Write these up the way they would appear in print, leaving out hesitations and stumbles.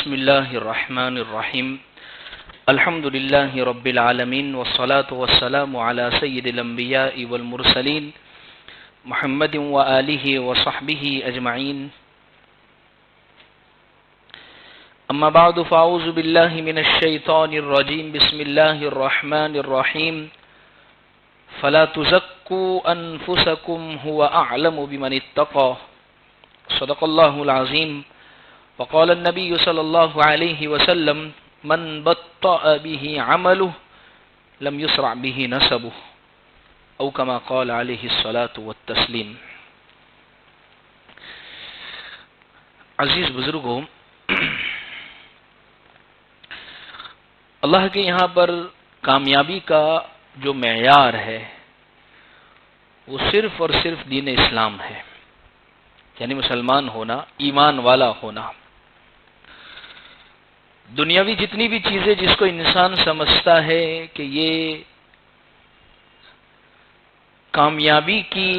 بسم الله الرحمن الرحيم الحمد لله رب العالمين والصلاة والسلام على سيد الأنبياء والمرسلين محمد وآله وصحبه أجمعين أما بعد فأعوذ بالله من الشيطان الرجيم بسم الله الرحمن الرحيم فلا تزكوا أنفسكم هو أعلم بمن اتقى صدق الله العظيم وقال النبي صلى الله عليه وسلم من بطأ به عمله لم يسرع به نسبه او كما قال عليه الصلاة والتسلیم۔ عزیز بزرگوں، اللہ کے یہاں پر کامیابی کا جو معیار ہے وہ صرف اور صرف دین اسلام ہے، یعنی مسلمان ہونا، ایمان والا ہونا۔ دنیاوی جتنی بھی چیزیں جس کو انسان سمجھتا ہے کہ یہ کامیابی کی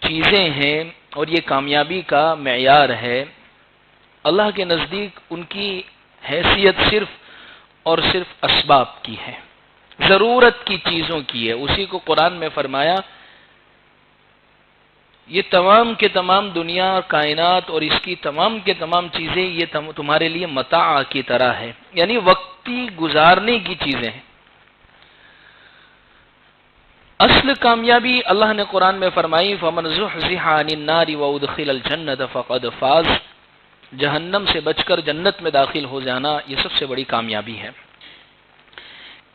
چیزیں ہیں اور یہ کامیابی کا معیار ہے، اللہ کے نزدیک ان کی حیثیت صرف اور صرف اسباب کی ہے، ضرورت کی چیزوں کی ہے۔ اسی کو قرآن میں فرمایا یہ تمام کے تمام دنیا اور کائنات اور اس کی تمام کے تمام چیزیں یہ تمہارے لیے متاع کی طرح ہے، یعنی وقتی گزارنے کی چیزیں ہیں۔ اصل کامیابی اللہ نے قرآن میں فرمائی فَمَنْ زُحْزِحَ عَنِ النَّارِ وَأُدْخِلَ الْجَنَّةَ فَقَدْ فَازَ، جہنم سے بچ کر جنت میں داخل ہو جانا یہ سب سے بڑی کامیابی ہے۔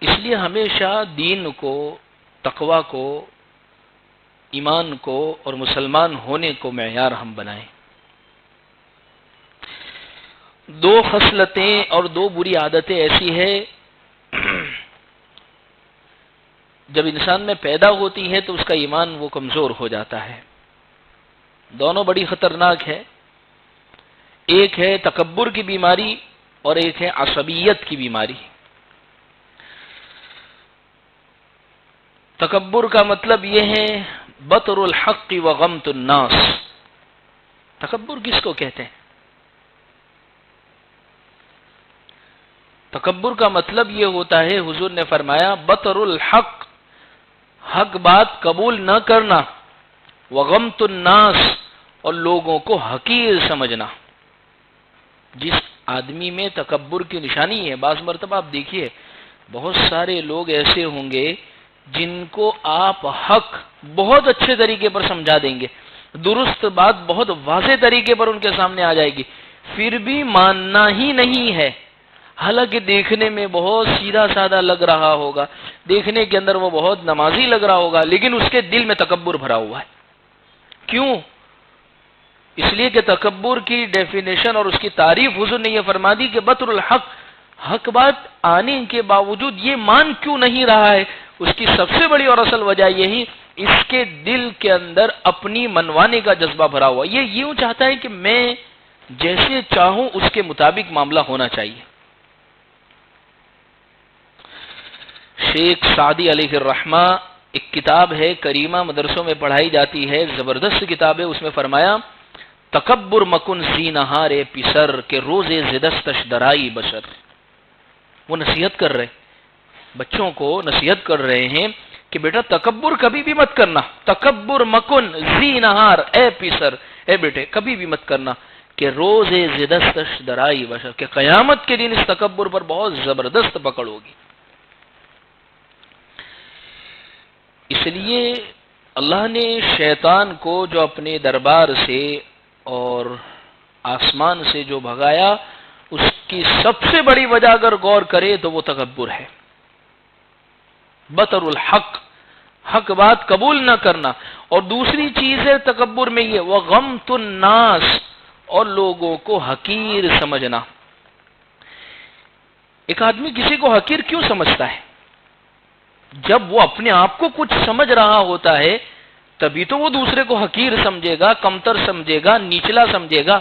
اس لیے ہمیشہ دین کو، تقوی کو، ایمان کو اور مسلمان ہونے کو معیار ہم بنائیں۔ دو خصلتیں اور دو بری عادتیں ایسی ہے جب انسان میں پیدا ہوتی ہے تو اس کا ایمان وہ کمزور ہو جاتا ہے، دونوں بڑی خطرناک ہے۔ ایک ہے تکبر کی بیماری اور ایک ہے عصبیت کی بیماری۔ تکبر کا مطلب یہ ہے بطر الحق وغمت الناس۔ تکبر کس کو کہتے ہیں؟ تکبر کا مطلب یہ ہوتا ہے، حضور نے فرمایا بطر الحق، حق بات قبول نہ کرنا، وغمت الناس، اور لوگوں کو حقیر سمجھنا۔ جس آدمی میں تکبر کی نشانی ہے، بعض مرتبہ آپ دیکھیے بہت سارے لوگ ایسے ہوں گے جن کو آپ حق بہت اچھے طریقے پر سمجھا دیں گے، درست بات بہت واضح طریقے پر ان کے سامنے آ جائے گی، پھر بھی ماننا ہی نہیں ہے، حالانکہ دیکھنے میں بہت سیدھا سادہ لگ رہا ہوگا، دیکھنے کے اندر وہ بہت نمازی لگ رہا ہوگا، لیکن اس کے دل میں تکبر بھرا ہوا ہے۔ کیوں؟ اس لیے کہ تکبر کی ڈیفینیشن اور اس کی تعریف حضور نے یہ فرما دی کہ بطر الحق، حق بات آنے کے باوجود یہ مان کیوں نہیں رہا ہے؟ اس کی سب سے بڑی اور اصل وجہ یہی، اس کے دل کے اندر اپنی منوانے کا جذبہ بھرا ہوا، یہ یوں چاہتا ہے کہ میں جیسے چاہوں اس کے مطابق معاملہ ہونا چاہیے۔ شیخ سعدی علیہ الرحمہ، ایک کتاب ہے کریمہ، مدرسوں میں پڑھائی جاتی ہے، زبردست کتاب ہے، اس میں فرمایا تکبر مکن زی نہارے پسر کے روزے زدستش درائی بشر۔ وہ نصیحت کر رہے، بچوں کو نصیحت کر رہے ہیں کہ بیٹا تکبر کبھی بھی مت کرنا، تکبر مکن زی نہار، اے پسر، اے بیٹے کبھی بھی مت کرنا کہ روزے زدستش درائی بشر، کہ قیامت کے دن اس تکبر پر بہت زبردست پکڑ ہوگی۔ اس لیے اللہ نے شیطان کو جو اپنے دربار سے اور آسمان سے جو بھگایا، اس کی سب سے بڑی وجہ اگر غور کرے تو وہ تکبر ہے، بطر الحق، حق بات قبول نہ کرنا، اور دوسری چیز ہے تکبر میں یہ وغمت الناس، اور لوگوں کو حقیر سمجھنا۔ ایک آدمی کسی کو حقیر کیوں سمجھتا ہے؟ جب وہ اپنے آپ کو کچھ سمجھ رہا ہوتا ہے تبھی تو وہ دوسرے کو حقیر سمجھے گا، کمتر سمجھے گا، نیچلا سمجھے گا۔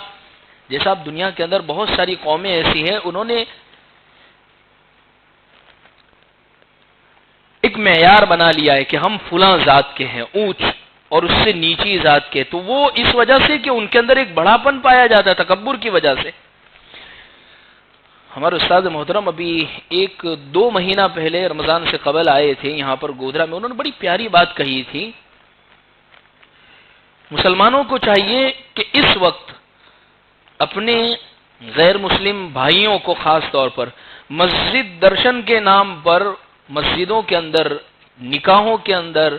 جیسا اب دنیا کے اندر بہت ساری قومیں ایسی ہیں، انہوں نے ایک معیار بنا لیا ہے کہ ہم فلاں ذات کے ہیں، اونچ، اور اس سے نیچی ذات کے، تو وہ اس وجہ سے کہ ان کے اندر ایک بڑاپن پایا جاتا ہے تکبر کی وجہ سے۔ ہمارے استاد محترم ابھی 1-2 مہینہ پہلے رمضان سے قبل آئے تھے یہاں پر گودرا میں. انہوں نے بڑی پیاری بات کہی تھی. مسلمانوں کو چاہیے کہ اس وقت اپنے غیر مسلم بھائیوں کو خاص طور پر مسجد درشن کے نام پر مسجدوں کے اندر، نکاحوں کے اندر،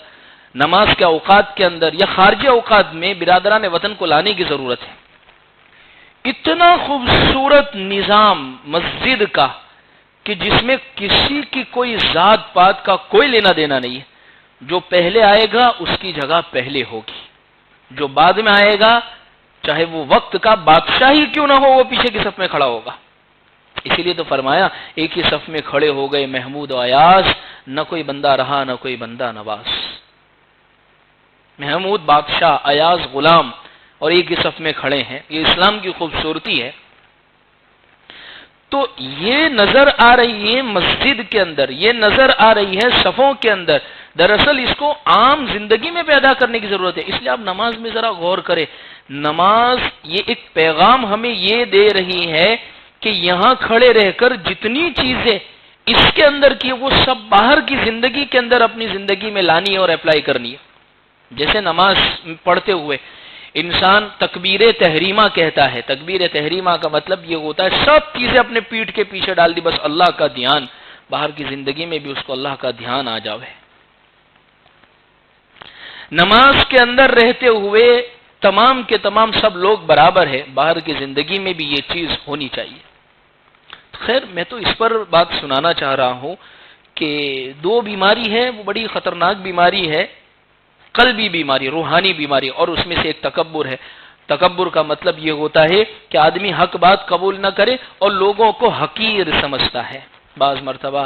نماز کے اوقات کے اندر یا خارجی اوقات میں برادران وطن کو لانے کی ضرورت ہے. اتنا خوبصورت نظام مسجد کا کہ جس میں کسی کی کوئی ذات پات کا کوئی لینا دینا نہیں ہے. جو پہلے آئے گا اس کی جگہ پہلے ہوگی، جو بعد میں آئے گا چاہے وہ وقت کا بادشاہ ہی کیوں نہ ہو وہ پیچھے کی صف میں کھڑا ہوگا. اسی لیے تو فرمایا ایک ہی صف میں کھڑے ہو گئے محمود و ایاز، نہ کوئی بندہ رہا نہ کوئی بندہ نواز. محمود بادشاہ، ایاز غلام، اور ایک ہی صف میں کھڑے ہیں. یہ اسلام کی خوبصورتی ہے. تو یہ نظر آ رہی ہے مسجد کے اندر، یہ نظر آ رہی ہے صفوں کے اندر. دراصل اس کو عام زندگی میں پیدا کرنے کی ضرورت ہے. اس لیے آپ نماز میں ذرا غور کریں. نماز یہ ایک پیغام ہمیں یہ دے رہی ہے کہ یہاں کھڑے رہ کر جتنی چیزیں اس کے اندر کی وہ سب باہر کی زندگی کے اندر اپنی زندگی میں لانی ہے اور اپلائی کرنی ہے. جیسے نماز پڑھتے ہوئے انسان تکبیر تحریمہ کہتا ہے. تکبیر تحریمہ کا مطلب یہ ہوتا ہے سب چیزیں اپنے پیٹھ کے پیچھے ڈال دی، بس اللہ کا دھیان. باہر کی زندگی میں بھی اس کو اللہ کا دھیان آ جاوے. نماز کے اندر رہتے ہوئے تمام کے تمام سب لوگ برابر ہے. باہر کی زندگی میں بھی یہ چیز ہونی چاہیے. خیر میں تو اس پر بات سنانا چاہ رہا ہوں کہ 2 بیماری ہے، وہ بڑی خطرناک بیماری ہے. قلبی بیماری، روحانی بیماری، اور اس میں سے ایک تکبر ہے. تکبر کا مطلب یہ ہوتا ہے کہ آدمی حق بات قبول نہ کرے اور لوگوں کو حقیر سمجھتا ہے. بعض مرتبہ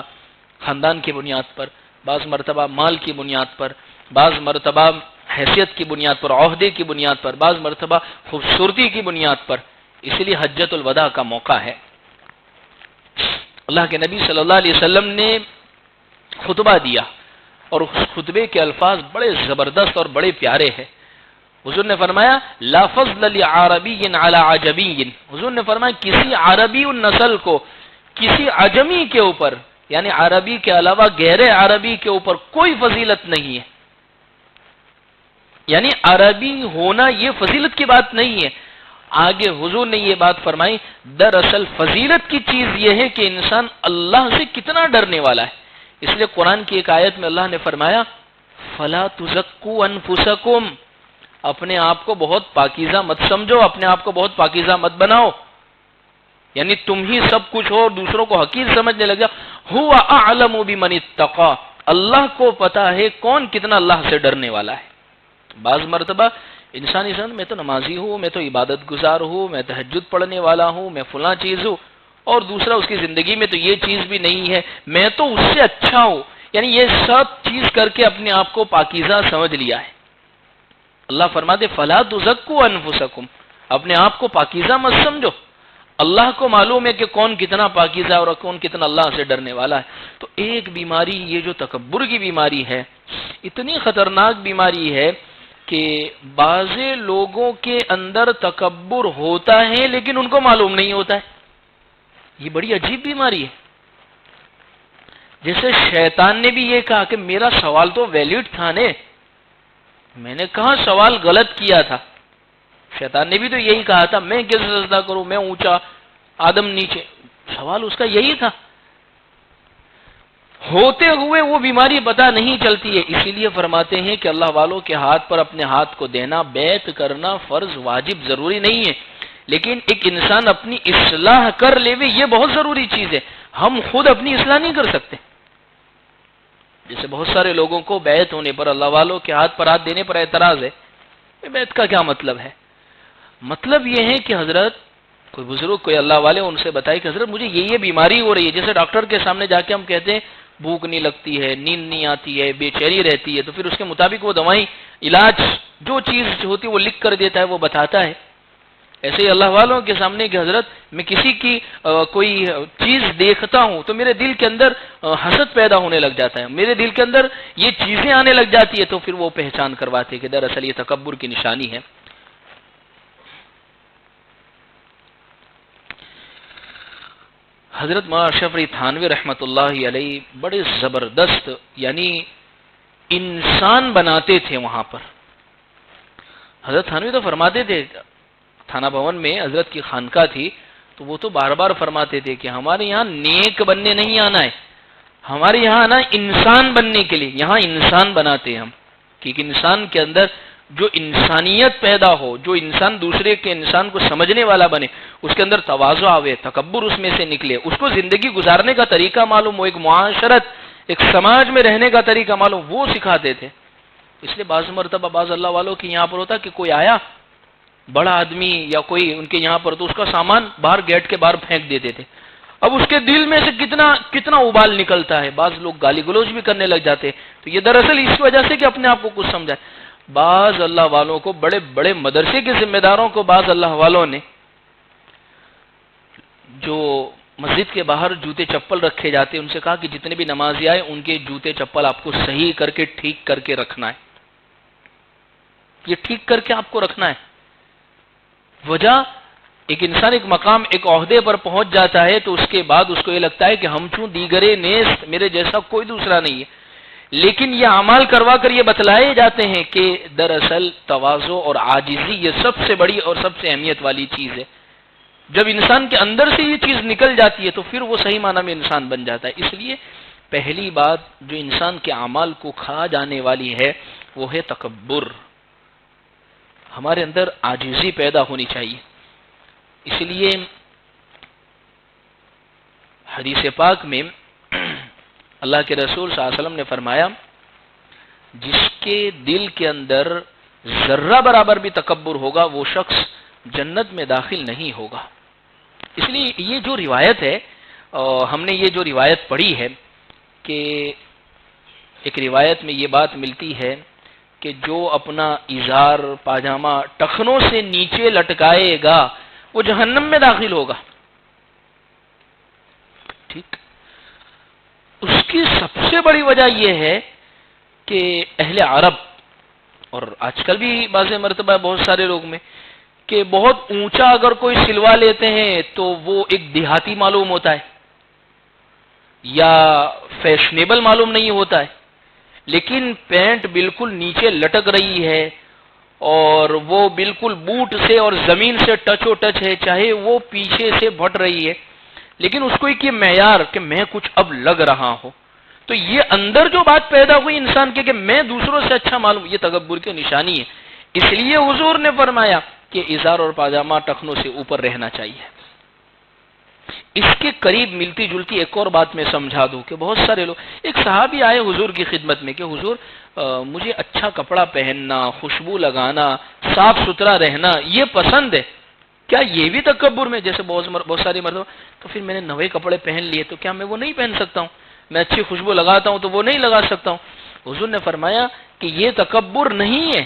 خاندان کی بنیاد پر، بعض مرتبہ مال کی بنیاد پر، بعض مرتبہ حیثیت کی بنیاد پر، عہدے کی بنیاد پر، بعض مرتبہ خوبصورتی کی بنیاد پر. اس لیے حجۃ الوداع کا موقع ہے. اللہ کے نبی صلی اللہ علیہ وسلم نے خطبہ دیا اور اس خطبے کے الفاظ بڑے زبردست اور بڑے پیارے ہیں. حضور نے فرمایا لا فضل لعربی علی عجمی. حضور نے فرمایا کسی عربی النسل کو کسی عجمی کے اوپر، یعنی عربی کے علاوہ غیر عربی کے اوپر کوئی فضیلت نہیں ہے. یعنی عربی ہونا یہ فضیلت کی بات نہیں ہے. آگے حضور نے یہ بات فرمائی دراصل فضیلت کی چیز یہ ہے کہ انسان اللہ سے کتنا ڈرنے والا ہے. اس لیے قرآن کی ایک آیت میں اللہ نے فرمایا فلا تزکوا انفسکم، اپنے آپ کو بہت پاکیزہ مت سمجھو، اپنے آپ کو بہت پاکیزہ مت بناؤ. یعنی تم ہی سب کچھ ہو اور دوسروں کو حقیر سمجھنے لگ جاؤ. هو اعلم بمن اتقى، اللہ کو پتا ہے کون کتنا اللہ سے ڈرنے والا ہے. بعض مرتبہ انسان میں تو نمازی ہوں، میں تو عبادت گزار ہوں، میں تہجد پڑھنے والا ہوں، میں فلاں چیز ہوں، اور دوسرا اس کی زندگی میں تو یہ چیز بھی نہیں ہے، میں تو اس سے اچھا ہوں. یعنی یہ سب چیز کر کے اپنے آپ کو پاکیزہ سمجھ لیا ہے. اللہ فرماتے فلا تزکوا انفسکم، اپنے آپ کو پاکیزہ مت سمجھو. اللہ کو معلوم ہے کہ کون کتنا پاکیزہ اور کون کتنا اللہ سے ڈرنے والا ہے. تو ایک بیماری یہ جو تکبر کی بیماری ہے، اتنی خطرناک بیماری ہے کہ بعض لوگوں کے اندر تکبر ہوتا ہے لیکن ان کو معلوم نہیں ہوتا ہے. یہ بڑی عجیب بیماری ہے. جیسے شیطان نے بھی یہ کہا کہ میرا سوال تو ویلڈ تھا نے، میں نے کہا سوال غلط کیا تھا. شیطان نے بھی تو یہی کہا تھا میں کیسے سجدہ کروں، میں اونچا آدم نیچے. سوال اس کا یہی تھا. ہوتے ہوئے وہ بیماری پتہ نہیں چلتی ہے. اسی لیے فرماتے ہیں کہ اللہ والوں کے ہاتھ پر اپنے ہاتھ کو دینا، بیعت کرنا فرض واجب ضروری نہیں ہے، لیکن ایک انسان اپنی اصلاح کر لے یہ بہت ضروری چیز ہے. ہم خود اپنی اصلاح نہیں کر سکتے. جیسے بہت سارے لوگوں کو بیعت ہونے پر، اللہ والوں کے ہاتھ پر ہاتھ دینے پر اعتراض ہے. بیعت کا کیا مطلب ہے؟ مطلب یہ ہے کہ حضرت کوئی بزرگ کوئی اللہ والے ان سے بتائے کہ حضرت مجھے یہ بیماری ہو رہی ہے. جیسے ڈاکٹر کے سامنے جا کے ہم کہتے ہیں بھوک نہیں لگتی ہے، نیند نہیں آتی ہے، بے چینی رہتی ہے، تو پھر اس کے مطابق وہ دوائیں، علاج جو چیز ہوتی ہے وہ لکھ کر دیتا ہے، وہ بتاتا ہے. ایسے ہی اللہ والوں کے سامنے کہ حضرت میں کسی کی کوئی چیز دیکھتا ہوں تو میرے دل کے اندر حسد پیدا ہونے لگ جاتا ہے، میرے دل کے اندر یہ چیزیں آنے لگ جاتی ہے، تو پھر وہ پہچان کرواتے کہ دراصل یہ تکبر کی نشانی ہے. حضرت مولانا اشرف علی تھانوی رحمۃ اللہ علیہ بڑے زبردست یعنی انسان بناتے تھے وہاں پر. حضرت تھانوی تو فرماتے تھے، تھانہ بھون میں حضرت کی خانقاہ تھی، تو وہ تو بار بار فرماتے تھے کہ ہمارے یہاں نیک بننے نہیں آنا ہے، ہمارے یہاں آنا انسان بننے کے لیے. یہاں انسان بناتے ہیں ہم، کہ ایک انسان کے اندر جو انسانیت پیدا ہو، جو انسان دوسرے کے انسان کو سمجھنے والا بنے، اس کے اندر تواضع آوے، تکبر اس میں سے نکلے، اس کو زندگی گزارنے کا طریقہ معلوم ہو، ایک معاشرت، ایک سماج میں رہنے کا طریقہ معلوم، وہ سکھاتے تھے. اس لیے بعض مرتبہ بعض اللہ والوں کے یہاں پر ہوتا کہ کوئی آیا بڑا آدمی یا کوئی ان کے یہاں پر، تو اس کا سامان باہر گیٹ کے باہر پھینک دیتے تھے. اب اس کے دل میں سے کتنا ابال نکلتا ہے، بعض لوگ گالی گلوچ بھی کرنے لگ جاتے. تو یہ دراصل اس وجہ سے کہ اپنے آپ کو کچھ سمجھا. بعض اللہ والوں کو، بڑے بڑے مدرسے کے ذمہ داروں کو بعض اللہ والوں نے، جو مسجد کے باہر جوتے چپل رکھے جاتے، ان سے کہا کہ جتنے بھی نمازی آئے ان کے جوتے چپل آپ کو صحیح کر کے ٹھیک کر کے رکھنا ہے، یہ ٹھیک کر کے آپ کو رکھنا ہے. وجہ ایک انسان ایک مقام، ایک عہدے پر پہنچ جاتا ہے تو اس کے بعد اس کو یہ لگتا ہے کہ ہم چوں دیگرے نیست، میرے جیسا کوئی دوسرا نہیں ہے. لیکن یہ اعمال کروا کر یہ بتلائے جاتے ہیں کہ دراصل تواضع اور عاجزی یہ سب سے بڑی اور سب سے اہمیت والی چیز ہے. جب انسان کے اندر سے یہ چیز نکل جاتی ہے تو پھر وہ صحیح معنی میں انسان بن جاتا ہے. اس لیے پہلی بات جو انسان کے اعمال کو کھا جانے والی ہے وہ ہے تکبر. ہمارے اندر عاجزی پیدا ہونی چاہیے. اس لیے حدیث پاک میں اللہ کے رسول صلی اللہ علیہ وسلم نے فرمایا، جس کے دل کے اندر ذرہ برابر بھی تکبر ہوگا وہ شخص جنت میں داخل نہیں ہوگا. اس لیے یہ جو روایت ہے، ہم نے یہ جو روایت پڑھی ہے کہ ایک روایت میں یہ بات ملتی ہے کہ جو اپنا ازار پاجامہ ٹخنوں سے نیچے لٹکائے گا وہ جہنم میں داخل ہوگا. ٹھیک، اس کی سب سے بڑی وجہ یہ ہے کہ اہل عرب، اور آج کل بھی بعض مرتبہ بہت سارے لوگ میں، کہ بہت اونچا اگر کوئی سلوا لیتے ہیں تو وہ ایک دیہاتی معلوم ہوتا ہے یا فیشنیبل معلوم نہیں ہوتا ہے. لیکن پینٹ بالکل نیچے لٹک رہی ہے اور وہ بالکل بوٹ سے اور زمین سے ٹچ و ٹچ ہے، چاہے وہ پیچھے سے بھٹ رہی ہے، لیکن اس کو ایک یہ معیار کہ میں کچھ اب لگ رہا ہوں. تو یہ اندر جو بات پیدا ہوئی انسان کے کہ میں دوسروں سے اچھا معلوم، یہ تکبر کی نشانی ہے. اس لیے حضور نے فرمایا کہ ازار اور پاجامہ ٹخنوں سے اوپر رہنا چاہیے. اس کے قریب ملتی جلتی ایک اور بات میں سمجھا دوں کہ بہت سارے لوگ، ایک صحابی آئے حضور کی خدمت میں کہ حضور مجھے اچھا کپڑا پہننا، خوشبو لگانا، صاف ستھرا رہنا یہ پسند ہے، کیا یہ بھی تکبر میں؟ جیسے بہت ساری مرتبہ تو پھر میں نے نئے کپڑے پہن لیے تو کیا میں وہ نہیں پہن سکتا ہوں؟ میں اچھی خوشبو لگاتا ہوں تو وہ نہیں لگا سکتا ہوں؟ حضور نے فرمایا کہ یہ تکبر نہیں ہے،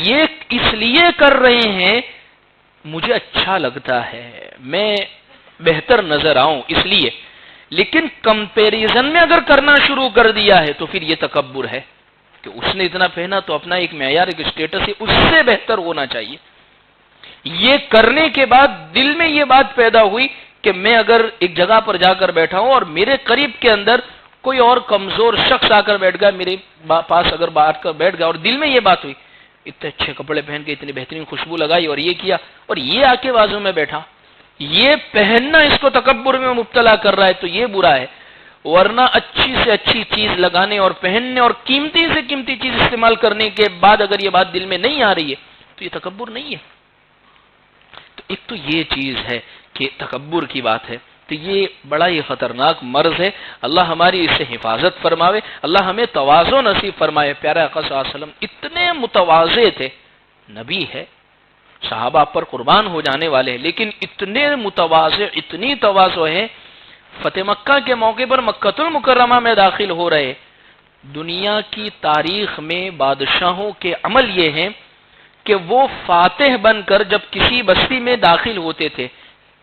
یہ اس لیے کر رہے ہیں مجھے اچھا لگتا ہے، میں بہتر نظر آؤں اس لیے. لیکن کمپیریزن میں اگر کرنا شروع کر دیا ہے تو پھر یہ تکبر ہے کہ اس نے اتنا پہنا تو اپنا ایک معیار، ایک اسٹیٹس ہے، اس سے بہتر ہونا چاہیے. یہ کرنے کے بعد دل میں یہ بات پیدا ہوئی کہ میں اگر ایک جگہ پر جا کر بیٹھا ہوں اور میرے قریب کے اندر کوئی اور کمزور شخص آ کر بیٹھ گیا، میرے پاس اگر بات کر بیٹھ گیا اور دل میں یہ بات ہوئی، اتنے اچھے کپڑے پہن کے اتنی بہترین خوشبو لگائی اور یہ کیا اور یہ آ کے بازو میں بیٹھا، یہ پہننا اس کو تکبر میں مبتلا کر رہا ہے تو یہ برا ہے. ورنہ اچھی سے اچھی چیز لگانے اور پہننے اور قیمتی سے قیمتی چیز استعمال کرنے کے بعد اگر یہ بات دل میں نہیں آ رہی ہے تو یہ تکبر نہیں ہے. تو ایک تو یہ چیز ہے کہ تکبر کی بات ہے، تو یہ بڑا ہی خطرناک مرض ہے. اللہ ہماری اس سے حفاظت فرماوے، اللہ ہمیں تواضع نصیب فرمائے. پیارے آقا صلی اللہ علیہ وسلم اتنے متواضع تھے، نبی ہے، صحابہ پر قربان ہو جانے والے ہیں، لیکن اتنے متواضع، اتنی تواضع ہے، فتح مکہ کے موقع پر مکۃ المکرمہ میں داخل ہو رہے. دنیا کی تاریخ میں بادشاہوں کے عمل یہ ہیں کہ وہ فاتح بن کر جب کسی بستی میں داخل ہوتے تھے،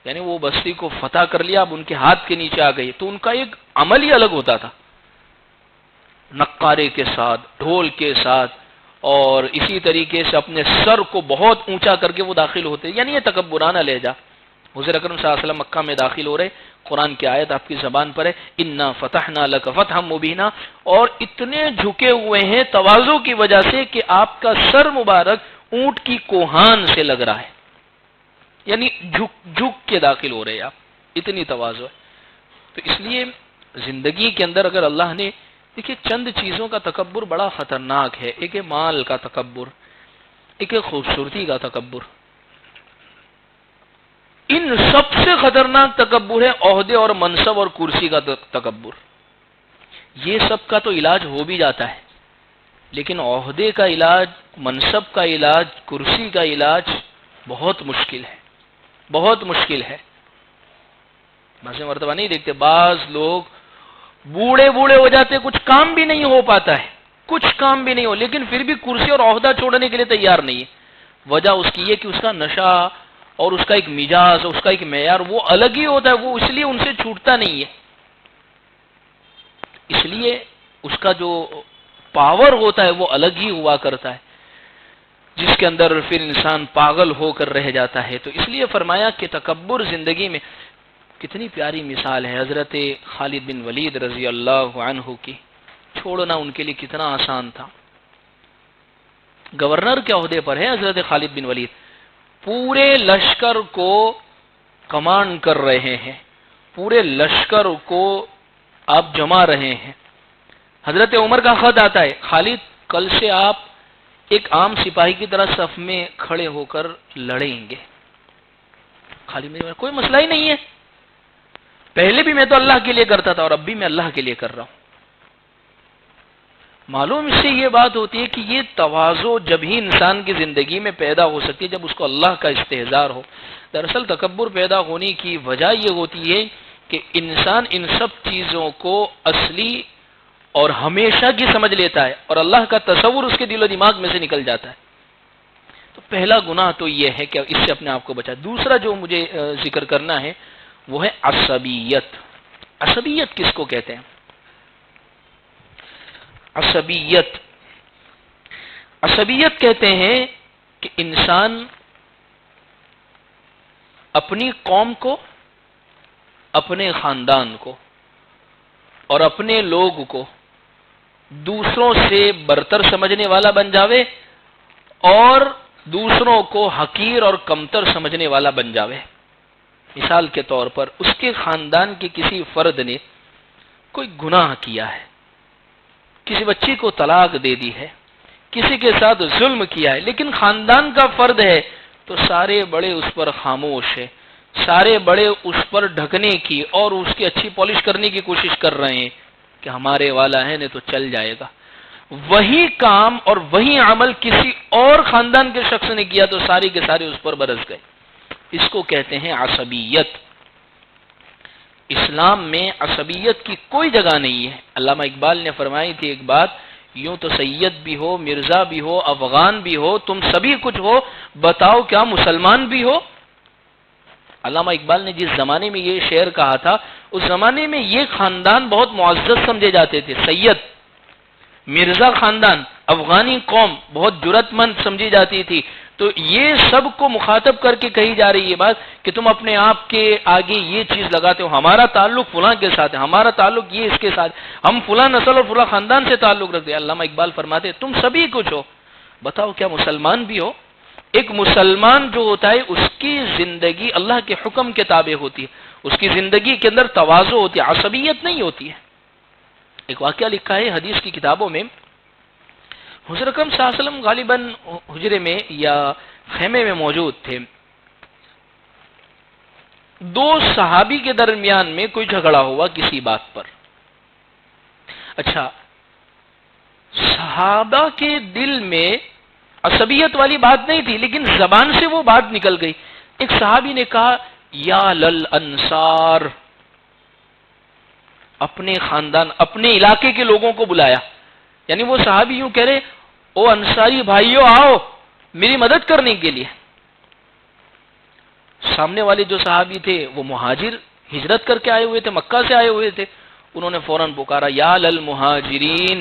یعنی وہ بستی کو فتح کر لیا، اب ان کے ہاتھ کے نیچے آ گئی، تو ان کا ایک عمل ہی الگ ہوتا تھا، نقارے کے ساتھ، ڈھول کے ساتھ، اور اسی طریقے سے اپنے سر کو بہت اونچا کر کے وہ داخل ہوتے. یعنی یہ تکبرانہ لہجہ. حضور اکرم صلی اللہ علیہ وسلم مکہ میں داخل ہو رہے، قرآن کی آیت آپ کی زبان پر ہے، انا فتحنا لک فتحا مبینا، اور اتنے جھکے ہوئے ہیں تواضع کی وجہ سے کہ آپ کا سر مبارک اونٹ کی کوہان سے لگ رہا ہے، یعنی جھک کے داخل ہو رہے ہیں آپ، اتنی تواضع ہے۔ تو اس لیے زندگی کے اندر اگر اللہ نے، دیکھیے چند چیزوں کا تکبر بڑا خطرناک ہے، ایک ہے مال کا تکبر، ایک ہے خوبصورتی کا تکبر، ان سب سے خطرناک تکبر ہے عہدے اور منصب اور کرسی کا تکبر۔ یہ سب کا تو علاج ہو بھی جاتا ہے، لیکن عہدے کا علاج، منصب کا علاج، کرسی کا علاج بہت مشکل ہے، بہت مشکل ہے۔ بس مرتبہ نہیں دیکھتے بعض لوگ بوڑھے بوڑھے ہو جاتے، کچھ کام بھی نہیں ہو پاتا ہے، کچھ کام بھی نہیں ہو، لیکن پھر بھی کرسی اور عہدہ چھوڑنے کے لیے تیار نہیں ہے۔ وجہ اس کی یہ کہ اس کا نشہ اور اس کا ایک مزاج، اس کا ایک معیار وہ الگ ہی ہوتا ہے، وہ اس لیے ان سے چھوٹتا نہیں ہے۔ اس لیے اس کا جو پاور ہوتا ہے وہ الگ ہی ہوا کرتا ہے، جس کے اندر پھر انسان پاگل ہو کر رہ جاتا ہے۔ تو اس لیے فرمایا کہ تکبر زندگی میں، کتنی پیاری مثال ہے حضرت خالد بن ولید رضی اللہ عنہ کی، چھوڑنا ان کے لیے کتنا آسان تھا۔ گورنر کے عہدے پر ہے حضرت خالد بن ولید، پورے لشکر کو کمانڈ کر رہے ہیں، پورے لشکر کو آپ جما رہے ہیں۔ حضرت عمر کا خط آتا ہے، خالد کل سے آپ ایک عام سپاہی کی طرح صف میں کھڑے ہو کر لڑیں گے۔ خالد بن ولید، کوئی مسئلہ ہی نہیں ہے، پہلے بھی میں تو اللہ کے لیے کرتا تھا اور اب بھی میں اللہ کے لیے کر رہا ہوں۔ معلوم اس سے یہ بات ہوتی ہے کہ یہ تواضع جب ہی انسان کی زندگی میں پیدا ہو سکتی ہے جب اس کو اللہ کا استحضار ہو۔ دراصل تکبر پیدا ہونے کی وجہ یہ ہوتی ہے کہ انسان ان سب چیزوں کو اصلی اور ہمیشہ کی سمجھ لیتا ہے اور اللہ کا تصور اس کے دل و دماغ میں سے نکل جاتا ہے۔ تو پہلا گناہ تو یہ ہے کہ اس سے اپنے آپ کو بچا۔ دوسرا جو مجھے ذکر کرنا ہے وہ ہے عصبیت۔ عصبیت کس کو کہتے ہیں؟ عصبیت، عصبیت کہتے ہیں کہ انسان اپنی قوم کو، اپنے خاندان کو اور اپنے لوگ کو دوسروں سے برتر سمجھنے والا بن جاوے اور دوسروں کو حقیر اور کمتر سمجھنے والا بن جاوے۔ مثال کے طور پر اس کے خاندان کے کسی فرد نے کوئی گناہ کیا ہے، کسی بچی کو طلاق دے دی ہے، کسی کے ساتھ ظلم کیا ہے، لیکن خاندان کا فرد ہے تو سارے بڑے اس پر خاموش ہے، سارے بڑے اس پر ڈھکنے کی اور اس کی اچھی پالش کرنے کی کوشش کر رہے ہیں کہ ہمارے والا ہے نہیں تو چل جائے گا۔ وہی کام اور وہی عمل کسی اور خاندان کے شخص نے کیا تو سارے کے سارے اس پر برس گئے۔ اس کو کہتے ہیں عصبیت۔ اسلام میں عصبیت کی کوئی جگہ نہیں ہے۔ علامہ اقبال نے فرمائی تھی ایک بات، یوں تو سید بھی ہو، مرزا بھی ہو، افغان بھی ہو، تم سبھی کچھ ہو، بتاؤ کیا مسلمان بھی ہو؟ علامہ اقبال نے جس زمانے میں یہ شعر کہا تھا اس زمانے میں یہ خاندان بہت معزز سمجھے جاتے تھے، سید، مرزا خاندان، افغانی قوم بہت جرأت مند سمجھی جاتی تھی۔ تو یہ سب کو مخاطب کر کے کہی جا رہی ہے بات کہ تم اپنے آپ کے آگے یہ چیز لگاتے ہو، ہمارا تعلق فلاں کے ساتھ ہے، ہمارا تعلق یہ اس کے ساتھ، ہم فلاں نسل اور فلاں خاندان سے تعلق رکھتے ہیں۔ علامہ اقبال فرماتے ہیں تم سبھی کچھ ہو، بتاؤ کیا مسلمان بھی ہو؟ ایک مسلمان جو ہوتا ہے اس کی زندگی اللہ کے حکم کے تابع ہوتی ہے، اس کی زندگی کے اندر تواضع ہوتی ہے، عصبیت نہیں ہوتی ہے۔ ایک واقعہ لکھا ہے حدیث کی کتابوں میں، حضور اکرم صلی اللہ علیہ وسلم غالباً حجرے میں یا خیمے میں موجود تھے، دو صحابی کے درمیان میں کوئی جھگڑا ہوا کسی بات پر۔ اچھا، صحابہ کے دل میں عصبیت والی بات نہیں تھی لیکن زبان سے وہ بات نکل گئی۔ ایک صحابی نے کہا یا لل انصار، اپنے خاندان، اپنے علاقے کے لوگوں کو بلایا، یعنی وہ صحابی یوں کہہ رہے او انصاری بھائیو آؤ میری مدد کرنے کے لیے۔ سامنے والے جو صحابی تھے وہ مہاجر، ہجرت کر کے آئے ہوئے تھے، مکہ سے آئے ہوئے تھے، انہوں نے فوراً پکارا یا للمہاجرین،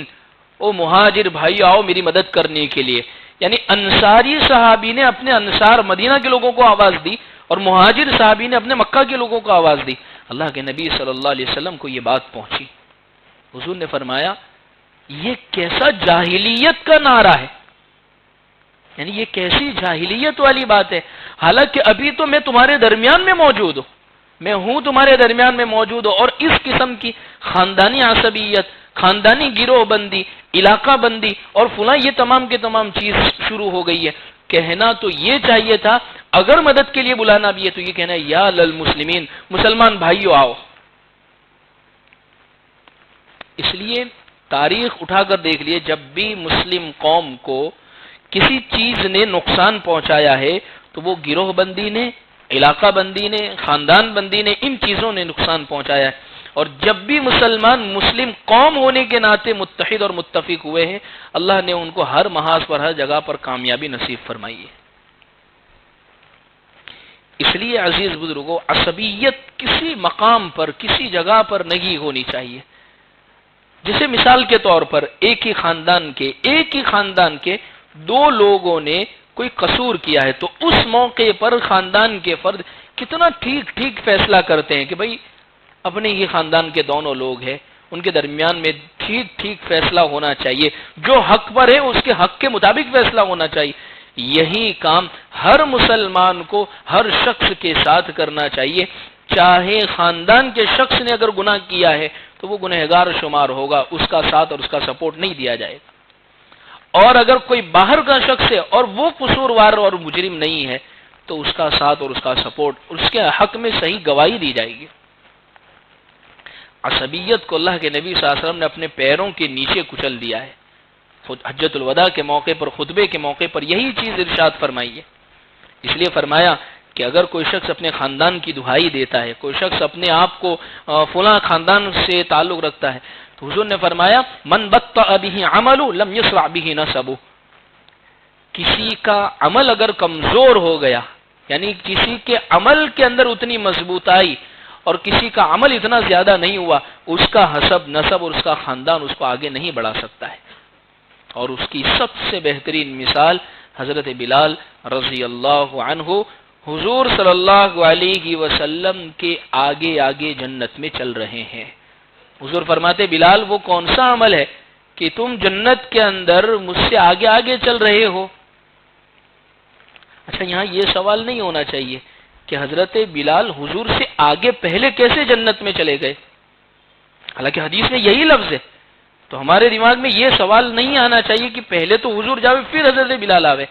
او مہاجر بھائی آؤ میری مدد کرنے کے لیے۔ یعنی انصاری صحابی نے اپنے انصار مدینہ کے لوگوں کو آواز دی اور مہاجر صحابی نے اپنے مکہ کے لوگوں کو آواز دی. اللہ کے نبی صلی اللہ علیہ وسلم کو یہ بات پہنچی. حضور نے فرمایا یہ کیسا جاہلیت کا نعرہ ہے، یعنی یہ کیسی جاہلیت والی بات ہے، حالانکہ ابھی تو میں تمہارے درمیان میں موجود ہوں، میں ہوں تمہارے درمیان میں موجود ہوں، اور اس قسم کی خاندانی عصبیت، خاندانی گروہ بندی، علاقہ بندی اور فلاں یہ تمام کے تمام چیز شروع ہو گئی ہے. کہنا تو یہ چاہیے تھا اگر مدد کے لیے بلانا بھی ہے تو یہ کہنا ہے یا للمسلمین، مسلمان بھائیو آؤ. اس لیے تاریخ اٹھا کر دیکھ لیے، جب بھی مسلم قوم کو کسی چیز نے نقصان پہنچایا ہے تو وہ گروہ بندی نے، علاقہ بندی نے، خاندان بندی نے، ان چیزوں نے نقصان پہنچایا ہے. اور جب بھی مسلمان مسلم قوم ہونے کے ناطے متحد اور متفق ہوئے ہیں، اللہ نے ان کو ہر محاذ پر، ہر جگہ پر کامیابی نصیب فرمائی ہے. اس لیے عزیز بزرگوں، عصبیت کسی مقام پر، کسی جگہ پر نہیں ہونی چاہیے. جیسے مثال کے طور پر ایک ہی خاندان کے دو لوگوں نے کوئی قصور کیا ہے، تو اس موقع پر خاندان کے فرد کتنا ٹھیک فیصلہ کرتے ہیں کہ بھئی اپنے ہی خاندان کے دونوں لوگ ہیں، ان کے درمیان میں ٹھیک فیصلہ ہونا چاہیے، جو حق پر ہے اس کے حق کے مطابق فیصلہ ہونا چاہیے. یہی کام ہر مسلمان کو ہر شخص کے ساتھ کرنا چاہیے. چاہے خاندان کے شخص نے اگر گناہ کیا ہے تو وہ گنہگار شمار ہوگا، اس کا ساتھ اور اس کا سپورٹ نہیں دیا جائے گا. اور اگر کوئی باہر کا شخص ہے اور وہ قصوروار اور مجرم نہیں ہے تو اس کا ساتھ اور اس کا سپورٹ، اس کے حق میں صحیح گواہی دی جائے گی. عصبیت کو اللہ کے نبی صلی اللہ علیہ وسلم نے اپنے پیروں کے نیچے کچل دیا ہے. خود حجۃ الوداع کے موقع پر، خطبے کے موقع پر یہی چیز ارشاد فرمائی ہے. اس لیے فرمایا کہ اگر کوئی شخص اپنے خاندان کی دہائی دیتا ہے، کوئی شخص اپنے آپ کو فلاں خاندان سے تعلق رکھتا ہے، تو حضور نے فرمایا من بطأ به عمل لم يسرع به نسبه. کسی کا عمل اگر کمزور ہو گیا، یعنی کسی کے عمل کے اندر اتنی مضبوطائی اور کسی کا عمل اتنا زیادہ نہیں ہوا، اس کا حسب، نسب اور اس کا خاندان اس کو آگے نہیں بڑھا سکتا ہے. اور اس کی سب سے بہترین مثال حضرت بلال رضی اللہ عنہ حضور صلی اللہ علیہ وسلم کے آگے جنت میں چل رہے ہیں. حضور فرماتے بلال وہ کون سا عمل ہے کہ تم جنت کے اندر مجھ سے آگے چل رہے ہو؟ اچھا، یہاں یہ سوال نہیں ہونا چاہیے کہ حضرت بلال حضور سے آگے پہلے کیسے جنت میں چلے گئے، حالانکہ حدیث میں یہی لفظ ہے. تو ہمارے دماغ میں یہ سوال نہیں آنا چاہیے کہ پہلے تو حضور جاوے پھر حضرت بلال آوے.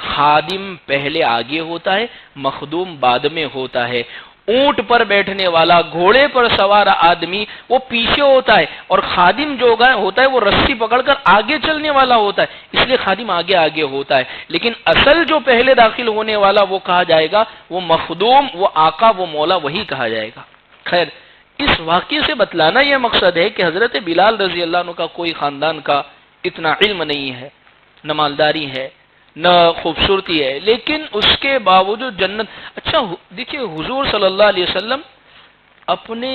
خادم پہلے آگے ہوتا ہے، مخدوم بعد میں ہوتا ہے. اونٹ پر بیٹھنے والا، گھوڑے پر سوار آدمی وہ پیچھے ہوتا ہے، اور خادم جو ہوتا ہے وہ رسی پکڑ کر آگے چلنے والا ہوتا ہے. اس لیے خادم آگے ہوتا ہے، لیکن اصل جو پہلے داخل ہونے والا وہ کہا جائے گا وہ مخدوم، وہ آقا، وہ مولا، وہی کہا جائے گا. خیر، اس واقعے سے بتلانا یہ مقصد ہے کہ حضرت بلال رضی اللہ عنہ کا کوئی خاندان کا اتنا علم نہیں ہے، نہ مالداری ہے، نہ خوبصورتی ہے، لیکن اس کے باوجود جنت. اچھا دیکھیے حضور صلی اللہ علیہ وسلم اپنے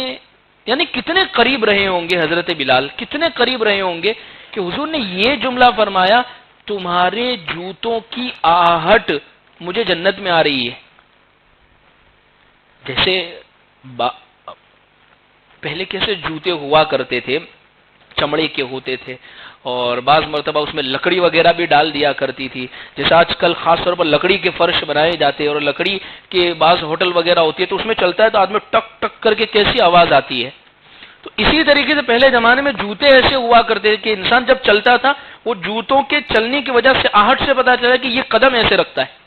یعنی کتنے قریب رہے ہوں گے، حضرت بلال کتنے قریب رہے ہوں گے کہ حضور نے یہ جملہ فرمایا تمہارے جوتوں کی آہٹ مجھے جنت میں آ رہی ہے. جیسے پہلے کیسے جوتے ہوا کرتے تھے، چمڑے کے ہوتے تھے، اور بعض مرتبہ اس میں لکڑی وغیرہ بھی ڈال دیا کرتی تھی. جیسے آج کل خاص طور پر لکڑی کے فرش بنائے جاتے ہیں، اور لکڑی کے بعض ہوٹل وغیرہ ہوتی ہے تو اس میں چلتا ہے تو آدمی ٹک ٹک کر کے کیسی آواز آتی ہے. تو اسی طریقے سے پہلے زمانے میں جوتے ایسے ہوا کرتے تھے کہ انسان جب چلتا تھا وہ جوتوں کے چلنے کی وجہ سے آہٹ سے پتا چلا کہ یہ قدم ایسے رکھتا ہے.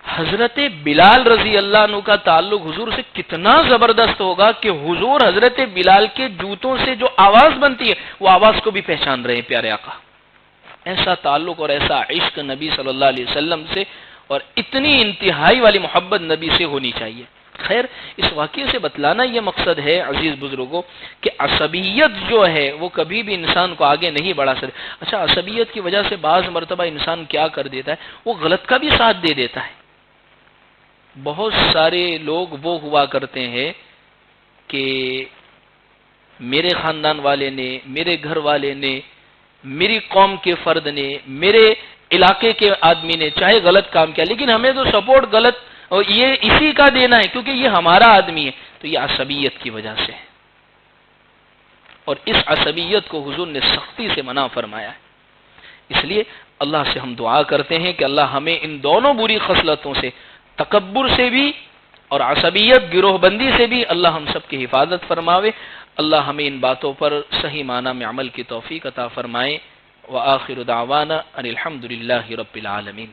حضرت بلال رضی اللہ عنہ کا تعلق حضور سے کتنا زبردست ہوگا کہ حضور حضرت بلال کے جوتوں سے جو آواز بنتی ہے وہ آواز کو بھی پہچان رہے ہیں. پیارے آقا، ایسا تعلق اور ایسا عشق نبی صلی اللہ علیہ وسلم سے اور اتنی انتہائی والی محبت نبی سے ہونی چاہیے. خیر، اس واقعے سے بتلانا یہ مقصد ہے عزیز بزرگوں کہ عصبیت جو ہے وہ کبھی بھی انسان کو آگے نہیں بڑھا سکتی. اچھا، عصبیت کی وجہ سے بعض مرتبہ انسان کیا کر دیتا ہے، وہ غلط کا بھی ساتھ دے دیتا ہے. بہت سارے لوگ وہ ہوا کرتے ہیں کہ میرے خاندان والے نے، میرے گھر والے نے، میری قوم کے فرد نے، میرے علاقے کے آدمی نے چاہے غلط کام کیا، لیکن ہمیں تو سپورٹ غلط اور یہ اسی کا دینا ہے کیونکہ یہ ہمارا آدمی ہے، تو یہ عصبیت کی وجہ سے ہے، اور اس عصبیت کو حضور نے سختی سے منع فرمایا ہے۔ اس لیے اللہ سے ہم دعا کرتے ہیں کہ اللہ ہمیں ان دونوں بری خصلتوں سے، تکبر سے بھی اور عصبیت گروہ بندی سے بھی، اللہ ہم سب کی حفاظت فرماوے۔ اللہ ہمیں ان باتوں پر صحیح معنی میں عمل کی توفیق عطا فرمائے۔ وآخر دعوانا ان الحمد للہ رب العالمین۔